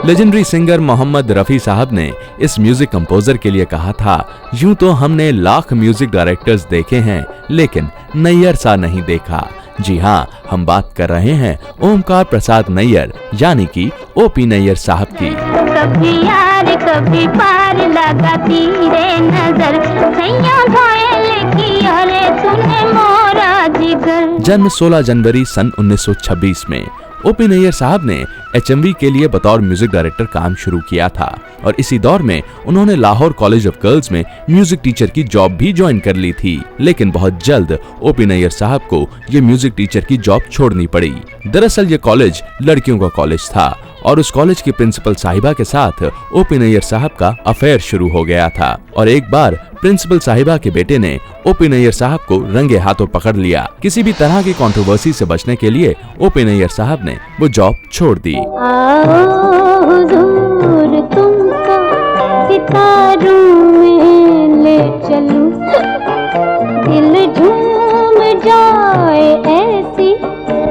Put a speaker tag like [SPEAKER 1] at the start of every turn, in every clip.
[SPEAKER 1] Legendary singer Mohammad Rafi साहब ने इस म्यूजिक कंपोजर के लिए कहा था, यूं तो हमने लाख म्यूजिक डायरेक्टर्स देखे हैं, लेकिन नैयर सा नहीं देखा। जी हाँ, हम बात कर रहे हैं ओमकार प्रसाद नैयर यानी कि ओपी नैयर साहब की।
[SPEAKER 2] कभी यार कभी पार लगाती रे नजर, सैया घायल की अरे सुने मोरा जिगर।
[SPEAKER 1] जन्म 16 जनवरी सन 1926 में। ओपी नैयर साहब ने HMV के लिए बतौर म्यूजिक डायरेक्टर काम शुरू किया था और इसी दौर में उन्होंने लाहौर कॉलेज ऑफ गर्ल्स में म्यूजिक टीचर की जॉब भी ज्वाइन कर ली थी। लेकिन बहुत जल्द ओपी नैयर साहब को ये म्यूजिक टीचर की जॉब छोड़नी पड़ी। दरअसल ये कॉलेज लड़कियों का कॉलेज था और उस कॉलेज की प्रिंसिपल साहिबा के साथ ओपी नैयर साहब का अफेयर शुरू हो गया था और एक बार प्रिंसिपल साहिबा के बेटे ने ओपी नैयर साहब को रंगे हाथों पकड़ लिया। किसी भी तरह की कंट्रोवर्सी से बचने के लिए ओपी नैयर साहब ने वो जॉब छोड़ दी।
[SPEAKER 2] आओ हुजूर तुमको सितारों में ले चलूं, दिल झूम जाए ऐसी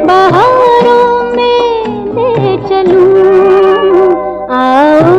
[SPEAKER 2] बहारों में ले चलूं। आओ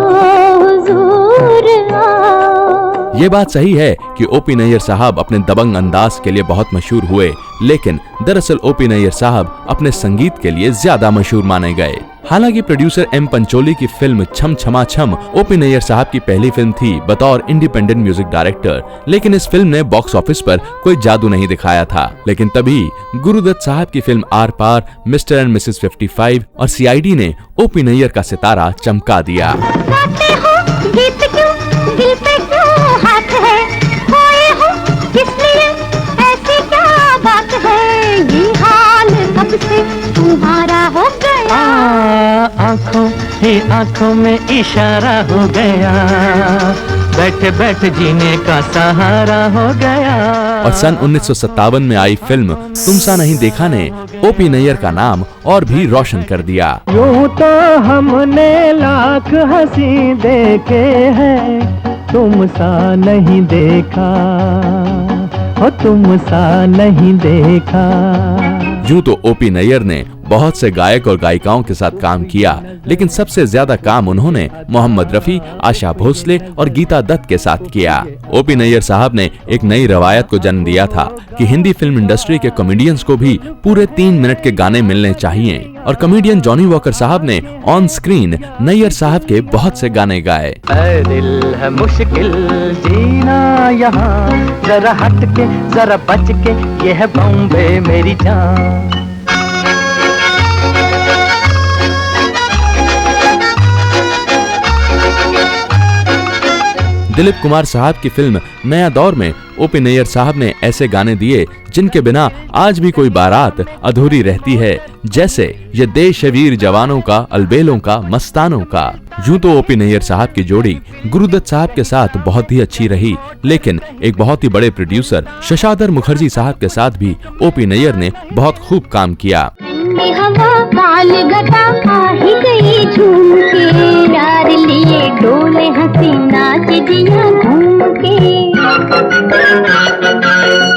[SPEAKER 2] हुजूर आओ।
[SPEAKER 1] ये बात सही है कि ओपी नैयर साहब अपने दबंग अंदाज के लिए बहुत मशहूर हुए, लेकिन दरअसल ओपी नैयर साहब अपने संगीत के लिए ज्यादा मशहूर माने गए। हालांकि प्रोड्यूसर M पंचोली की फिल्म छम छमा छम ओपी नैयर साहब की पहली फिल्म थी बतौर इंडिपेंडेंट म्यूजिक डायरेक्टर, लेकिन इस फिल्म ने बॉक्स ऑफिस पर कोई जादू नहीं दिखाया था। लेकिन तभी गुरुदत्त साहब की film Aar Paar, mister and missus 55 और CID ने ओपी नैयर का सितारा चमका दिया।
[SPEAKER 2] गाते हो गीत क्यों, दिल पे क्यों हाथ है, खोए हो किस लिए, ऐसी क्या बात है, ये हाल कब से तुम्हारा हो गया।
[SPEAKER 3] आँखों ही आँखों में इशारा हो गया, बैठे बैठे जीने का सहारा हो गया।
[SPEAKER 1] और सन 1957 में आई फिल्म तुम सा नहीं देखा ने ओपी नैयर का नाम और भी रोशन कर दिया।
[SPEAKER 3] यूं तो हमने लाख हंसी देखे हैं, तुम सा नहीं देखा, हो तुम सा नहीं देखा।
[SPEAKER 1] यूं तो ओपी नैयर ने बहुत से गायक और गायिकाओं के साथ काम किया, लेकिन सबसे ज्यादा काम उन्होंने मोहम्मद रफी, आशा भोसले और गीता दत्त के साथ किया। ओपी नैयर साहब ने एक नई रवायत को जन्म दिया था कि हिंदी फिल्म इंडस्ट्री के कॉमेडियंस को भी पूरे 3 मिनट के गाने मिलने चाहिए और कॉमेडियन जॉनी वॉकर साहब ने ऑन स्क्रीन नैयर साहब के बहुत से गाने गाए।
[SPEAKER 3] ऐ दिल है मुश्किल जीना यहाँ, जरा हट के जरा बच के, ये है बॉम्बे मेरी जान।
[SPEAKER 1] दिलीप कुमार साहब की फिल्म नया दौर में ओपी नैयर साहब ने ऐसे गाने दिए जिनके बिना आज भी कोई बारात अधूरी रहती है, जैसे ये देश वीर जवानों का, अलबेलों का, मस्तानों का। यूं तो ओपी नैयर साहब की जोड़ी गुरुदत्त साहब के साथ बहुत ही अच्छी रही, लेकिन एक बहुत ही बड़े प्रोड्यूसर शशाधर मुखर्जी साहब के साथ भी ओपी नैयर ने बहुत खूब काम किया।
[SPEAKER 2] हवा काल घटा आ ही गई झूम के, प्यार लिए डोले हंसी नाच दिया घूम के।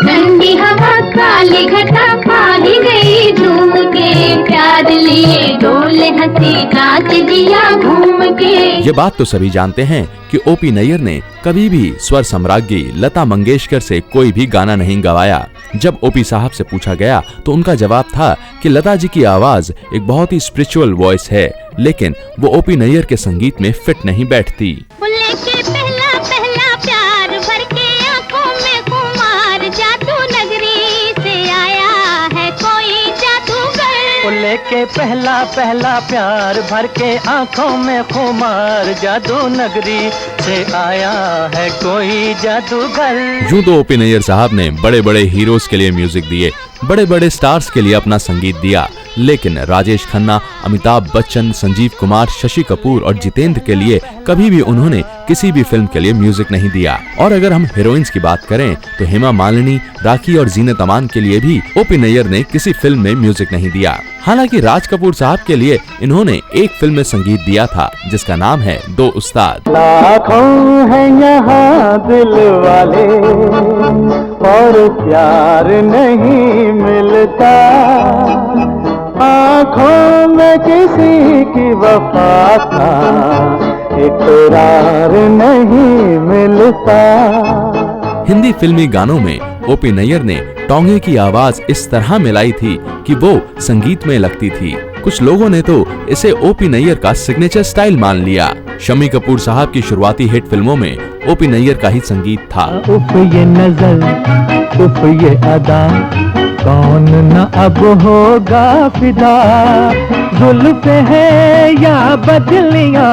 [SPEAKER 2] ठंडी हवा काली घटा आ ही गई झूम के, प्यार लिए डोले हंसी नाच दिया घूम के।
[SPEAKER 1] ये बात तो सभी जानते हैं कि ओपी नैयर ने कभी भी स्वर सम्राज्ञी लता मंगेशकर से कोई भी गाना नहीं गवाया। जब ओपी साहब से पूछा गया तो उनका जवाब था कि लता जी की आवाज एक बहुत ही स्पिरिचुअल वॉइस है, लेकिन वो ओपी नैयर के संगीत में फिट नहीं बैठती।
[SPEAKER 2] पहला पहला प्यार भर के आंखों में खुमार, जादू नगरी से आया है कोई जादूगर।
[SPEAKER 3] लेके पहला पहला प्यार भर के आंखों में खुमार, जादू नगरी से आया है कोई जादूगर।
[SPEAKER 1] यूं तो ओपी नैयर साहब ने बड़े बड़े हीरोज के लिए म्यूजिक दिए, बड़े बड़े स्टार्स के लिए अपना संगीत दिया, लेकिन राजेश खन्ना, अमिताभ बच्चन, संजीव कुमार, शशि कपूर और जितेंद्र के लिए कभी भी उन्होंने किसी भी फिल्म के लिए म्यूजिक नहीं दिया। और अगर हम हीरोइंस की बात करें तो हेमा मालिनी, राखी और जीनत अमान के लिए भी ओपी नैयर ने किसी फिल्म में म्यूजिक नहीं दिया। हालांकि राज कपूर साहब के लिए इन्होंने एक फिल्म में संगीत दिया था जिसका नाम है दो उस्ताद।
[SPEAKER 3] लाखों हैं यहाँ दिल वाले और प्यार नहीं मिलता, आँखों में किसी की वफा का इकरार नहीं मिलता।
[SPEAKER 1] हिंदी फिल्मी गानों में ओपी नैयर ने टोंगे की आवाज इस तरह मिलाई थी कि वो संगीत में लगती थी। कुछ लोगों ने तो इसे ओपी नैयर का सिग्नेचर स्टाइल मान लिया। शम्मी कपूर साहब की शुरुआती हिट फिल्मों में ओपी नैयर का ही संगीत था।
[SPEAKER 3] उफ ये नजर, उफ ये अदा, कौन न अब होगा फिदा। जुल्फ़े है या बदलियां,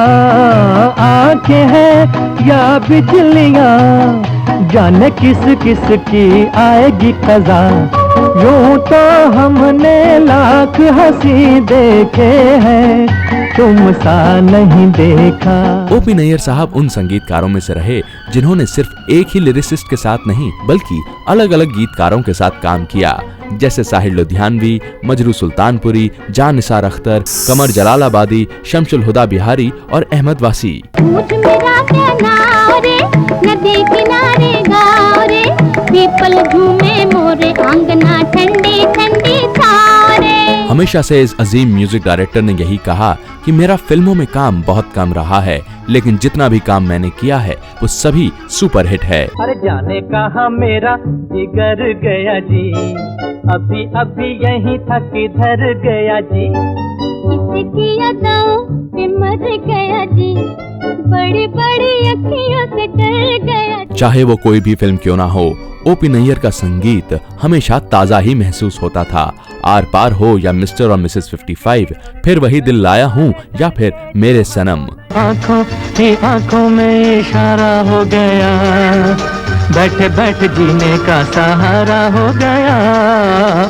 [SPEAKER 3] आंखें हैं या बिजलियां, जाने किस किस की आएगी कज़ा। यूं तो हमने लाख हंसी देखे हैं, तुम सा नहीं देखा।
[SPEAKER 1] ओपी नैयर साहब उन संगीतकारों में से रहे जिन्होंने सिर्फ एक ही लिरिसिस्ट के साथ नहीं बल्कि अलग अलग गीतकारों के साथ काम किया, जैसे साहिर लुधियानवी, मजरू सुल्तानपुरी, जान निसार अख्तर, कमर जलालाबादी, शमशुल हुदा बिहारी और अहमद वासी।
[SPEAKER 2] मुझ मेरा किनारे, नदी किनारे गाँव रे, पीपल झूमे मोरे आंगना, ठंडी ठंडी छारे।
[SPEAKER 1] हमेशा से इस अजीम म्यूजिक डायरेक्टर ने यही कहा कि मेरा फिल्मों में काम बहुत कम रहा है, लेकिन जितना भी काम मैंने किया है वो सभी सुपरहिट है।
[SPEAKER 3] अरे जाने कहाँ मेरा जिगर गया जी, अभी अभी यहीं था किधर गया जी।
[SPEAKER 2] किसकी यादों पे मर गया जी, बड़ी बड़ी अखियों से डर गया।
[SPEAKER 1] चाहे वो कोई भी फिल्म क्यों ना हो, ओपी नैयर का संगीत हमेशा ताजा ही महसूस होता था। आर पार हो या मिस्टर और मिसेस 55, फिर वही दिल लाया हूँ या फिर मेरे सनम।
[SPEAKER 3] आँखों ही आँखों में इशारा हो गया, बैठे बैठे जीने का सहारा हो गया।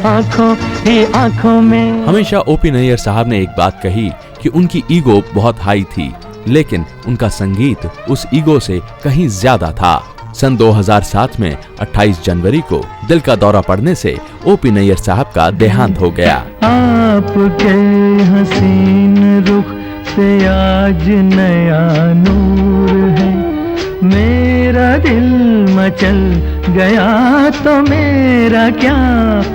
[SPEAKER 3] आँखों ही आँखों में।
[SPEAKER 1] हमेशा ओपी नैयर साहब ने एक बात कही कि उनकी ईगो बहुत हाई थी, लेकिन उनका संगीत उस ईगो से कहीं ज्यादा था। सन 2007 में 28 जनवरी को दिल का दौरा पड़ने से ओपी नैयर साहब का देहांत हो गया।
[SPEAKER 3] आपके हसीन रुख पे आज नया नूर है, मेरा दिल मचल गया तो मेरा क्या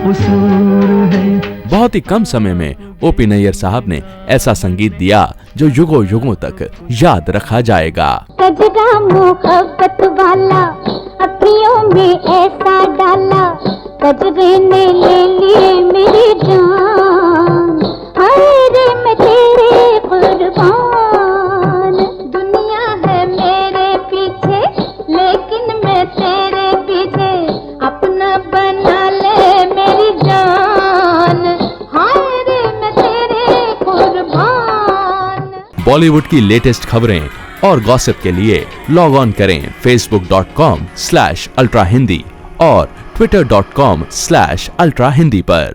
[SPEAKER 3] कसूर है।
[SPEAKER 1] बहुत ही कम समय में ओपी नैयर साहब ने ऐसा संगीत दिया जो युगों युगों तक याद रखा जाएगा।
[SPEAKER 2] कजरा मोहब्बत वाला अखियों में ऐसा डाला, कजरे ने ले ली मेरी जान, हाय रे मैं तेरे कुर्बान। दुनिया है मेरे पीछे लेकिन मैं तेरे पीछे, अपना बना ले मेरी जान, हाय रे मैं तेरे कुर्बान।
[SPEAKER 1] बॉलीवुड की लेटेस्ट खबरें और गॉसिप के लिए लॉग ऑन करें facebook.com/ultrahindy और twitter.com/ultrahindy पर।